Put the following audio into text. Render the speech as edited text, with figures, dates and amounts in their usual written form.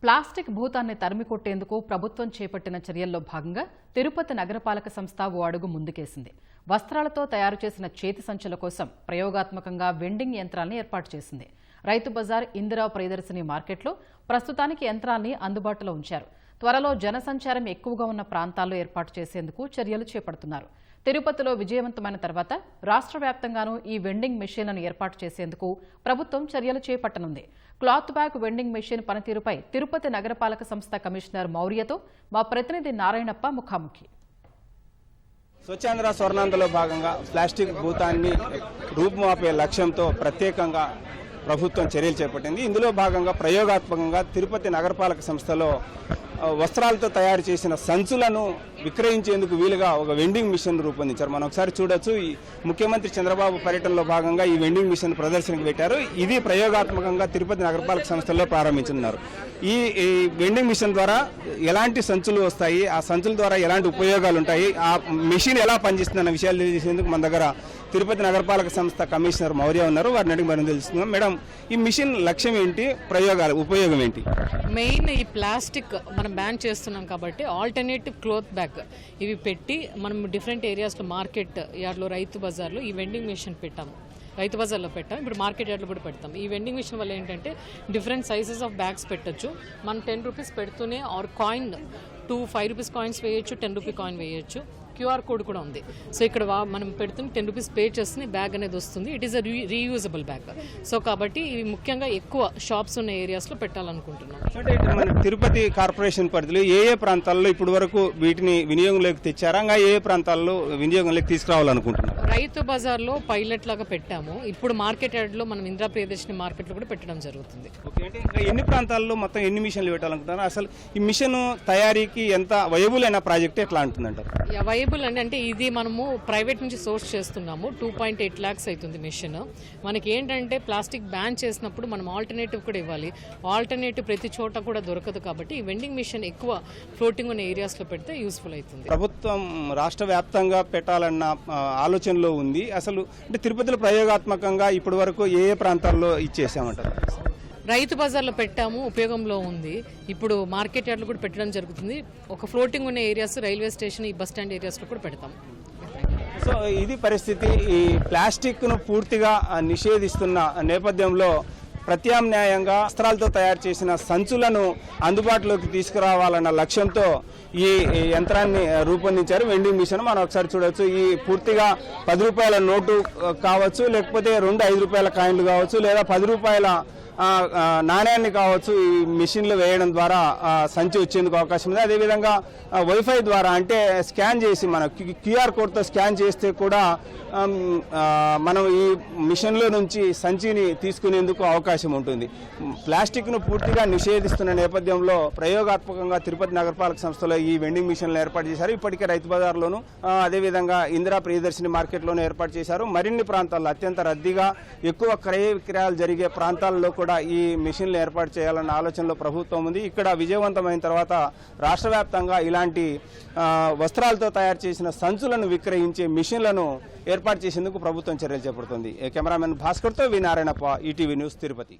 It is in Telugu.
ప్లాస్టిక్ భూతాన్ని తరిమికొట్టేందుకు ప్రభుత్వం చేపట్టిన చర్యల్లో భాగంగా తిరుపతి నగరపాలక సంస్థ ఓ అడుగు ముందుకేసింది. వస్త్రాలతో తయారు చేసిన చేతి సంచుల కోసం ప్రయోగాత్మకంగా వెండింగ్ యంత్రాలను ఏర్పాటు చేసింది. రైతు బజార్, ఇందిరా ప్రియదర్శిని మార్కెట్లో ప్రస్తుతానికి యంత్రాల్ని అందుబాటులో ఉంచారు. త్వరలో జనసంచారం ఎక్కువగా ఉన్న ప్రాంతాల్లో ఏర్పాటు చేసేందుకు చర్యలు చేపడుతున్నారు. తిరుపతిలో విజయవంతమైన తర్వాత రాష్ట్ర వ్యాప్తంగానూ ఈ వెండింగ్ మెషీన్లను ఏర్పాటు చేసేందుకు ప్రభుత్వం చర్యలు చేపట్టనుంది. క్లాత్ బ్యాగ్ వెండింగ్ మెషీన్ పనితీరుపై తిరుపతి నగరపాలక సంస్థ కమిషనర్ మౌర్యతో మా ప్రతినిధి నారాయణప్ప ముఖాముఖి. స్వచ్ఛాంధ్ర స్వర్ణాంధ్రలో భాగంగా ప్లాస్టిక్ భూతాన్ని రూపుమాపే లక్ష్యంతో ప్రత్యేకంగా ప్రభుత్వం చర్యలు చేపట్టింది. ఇందులో భాగంగా ప్రయోగాత్మకంగా తిరుపతి నగరపాలక సంస్థలో వస్త్రాలతో తయారు చేసిన సంచులను విక్రయించేందుకు వీలుగా ఒక వెండింగ్ మిషన్ రూపొందించారు. మనం ఒకసారి చూడొచ్చు. ఈ ముఖ్యమంత్రి చంద్రబాబు పర్యటనలో భాగంగా ఈ వెండింగ్ మిషన్ ప్రదర్శనకు పెట్టారు. ఇది ప్రయోగాత్మకంగా తిరుపతి నగరపాలక సంస్థలో ప్రారంభించున్నారు. ఈ వెండింగ్ మిషన్ ద్వారా ఎలాంటి సంచులు వస్తాయి, ఆ సంచుల ద్వారా ఎలాంటి ఉపయోగాలు ఉంటాయి, ఆ మిషన్ ఎలా పనిచేస్తుందన్న విషయాలు తెలియజేసేందుకు మన దగ్గర తిరుపతి నగరపాలక సంస్థ కమిషనర్ మౌర్య ఉన్నారు. వారిని అడిగి మనం తెలుస్తున్నాం. మేడం, ఈ మిషన్ లక్ష్యం ఏంటి, ఉపయోగం ఏంటి? మెయిన్ ఈ ప్లాస్టిక్ మనం బ్యాన్ చేస్తున్నాం కాబట్టి ఆల్టర్నేటివ్ క్లోత్ బ్యాగ్ ఇవి పెట్టి మనం డిఫరెంట్ ఏరియాస్లో మార్కెట్ యార్డ్లో, రైతు బజార్లో ఈ వెండింగ్ మిషన్ పెట్టాము. రైతు బజార్లో పెట్టాం, ఇప్పుడు మార్కెట్ యార్డ్లో కూడా పెడతాం. ఈ వెండింగ్ మిషన్ వల్ల ఏంటంటే డిఫరెంట్ సైజెస్ ఆఫ్ బ్యాగ్స్ పెట్టచ్చు. మనం 10 రూపీస్ పెడుతూనే ఆర్ కాయిన్ 5 రూపీస్ కాయిన్స్ వేయచ్చు, 10 రూపీ కాయిన్ వేయచ్చు. QR కోడ్ కూడా ఉంది. సో ఇక్కడ మనం పెడుతున్న 10 రూపీస్ పే చేస్తుంది, బ్యాగ్ అనేది వస్తుంది. It is a reusable bag. So కాబట్టి ఇవి ముఖ్యంగా ఎక్కువ షాప్స్ ఉన్న ఏరియాస్లో పెట్టాలనుకుంటున్నాం. అంటే మన తిరుపతి కార్పొరేషన్ పరిధిలో ఏ ప్రాంతాల్లో ఇప్పటి వరకు వీటిని వినియోగంలోకి తెచ్చారా, ఇంకా ఏ ప్రాంతాల్లో వినియోగంలోకి తీసుకురావాలనుకుంటున్నారు? రైతు బజార్లో పైలట్ లాగా పెట్టాము. ఇప్పుడు మార్కెట్ యార్డ్లో మనం ఇందిరా ప్రియదర్శిని మార్కెట్లో కూడా పెట్టడం జరుగుతుంది. అంటే ఇంకా ఎన్ని ప్రాంతాల్లో మొత్తం ఎన్ని మిషన్లు పెట్టాలనుకుంటున్నారు? అసలు ఈ మిషన్ తయారీకి ఎంత వయబుల్ అయిన ప్రాజెక్ట్ ఎట్లా అంటుందంటారు? అవైలబుల్ అంటే ఇది మనము ప్రైవేట్ నుంచి సోర్స్ చేస్తున్నాము. 2.8 lakhs అవుతుంది మిషన్. మనకి ఏంటంటే ప్లాస్టిక్ బ్యాన్ చేసినప్పుడు మనం ఆల్టర్నేటివ్ కూడా ఇవ్వాలి. ఆల్టర్నేటివ్ ప్రతి చోట కూడా దొరకదు కాబట్టి ఈ వెండింగ్ మిషన్ ఎక్కువ ఫ్లోటింగ్ ఉన్న ఏరియాస్లో పెడితే యూస్ఫుల్ అవుతుంది. ప్రభుత్వం రాష్ట్ర వ్యాప్తంగా పెట్టాలన్న ఆలోచనలో ఉంది. అసలు అంటే తిరుపతిలో ప్రయోగాత్మకంగా ఇప్పటి వరకు ఏ ప్రాంతాల్లో ఇచ్చేసామంటారు? రైతు బజార్లో పెట్టాము, ఉపయోగంలో ఉంది. ఇప్పుడు మార్కెట్ యార్డ్లో కూడా పెట్టడం జరుగుతుంది. ఒక ఫ్లోటింగ్ ఉన్న ఏరియాస్, రైల్వే స్టేషన్, ఈ బస్ స్టాండ్ ఏరియాస్లో కూడా పెడతాం. సో ఇది పరిస్థితి. ఈ ప్లాస్టిక్ను పూర్తిగా నిషేధిస్తున్న నేపథ్యంలో ప్రత్యామ్నాయంగా వస్త్రాలతో తయారు చేసిన సంచులను అందుబాటులోకి తీసుకురావాలన్న లక్ష్యంతో ఈ యంత్రాన్ని రూపొందించారు, వెండింగ్ మిషన్. మనం ఒకసారి చూడవచ్చు. ఈ పూర్తిగా 10 రూపాయల నోటు కావచ్చు, లేకపోతే 2 5 రూపాయల కాయిన్లు కావచ్చు, లేదా 10 రూపాయల నాణ్యాన్ని కావచ్చు, ఈ మిషన్లు వేయడం ద్వారా సంచి వచ్చేందుకు అవకాశం ఉంది. అదేవిధంగా వైఫై ద్వారా, అంటే స్కాన్ చేసి మన QR కోడ్తో స్కాన్ చేస్తే కూడా మనం ఈ మిషన్లో నుంచి సంచిని తీసుకునేందుకు అవకాశం ఉంటుంది. ప్లాస్టిక్ను పూర్తిగా నిషేధిస్తున్న నేపథ్యంలో ప్రయోగాత్మకంగా తిరుపతి నగరపాలక సంస్థలో ఈ వెండింగ్ మిషన్లు ఏర్పాటు చేశారు. ఇప్పటికే రైతు బజార్లోను, అదేవిధంగా ఇందిరా ప్రియదర్శిని మార్కెట్లోనూ ఏర్పాటు చేశారు. మరిన్ని ప్రాంతాల్లో, అత్యంత రద్దీగా ఎక్కువ క్రయ విక్రయాలు జరిగే ప్రాంతాల్లో కూడా ఈ మిషన్లు ఏర్పాటు చేయాలన్న ఆలోచనలో ప్రభుత్వం ఉంది. ఇక్కడ విజయవంతమైన తర్వాత రాష్ట్ర వ్యాప్తంగా ఇలాంటి వస్త్రాలతో తయారు చేసిన సంచులను విక్రయించే మిషన్లను ఏర్పాటు చేసేందుకు ప్రభుత్వం చర్యలు చేపడుతుంది. కెమెరామెన్ భాస్కర్తో వి నారాయణప్ప, ఈటీవీ న్యూస్, తిరుపతి.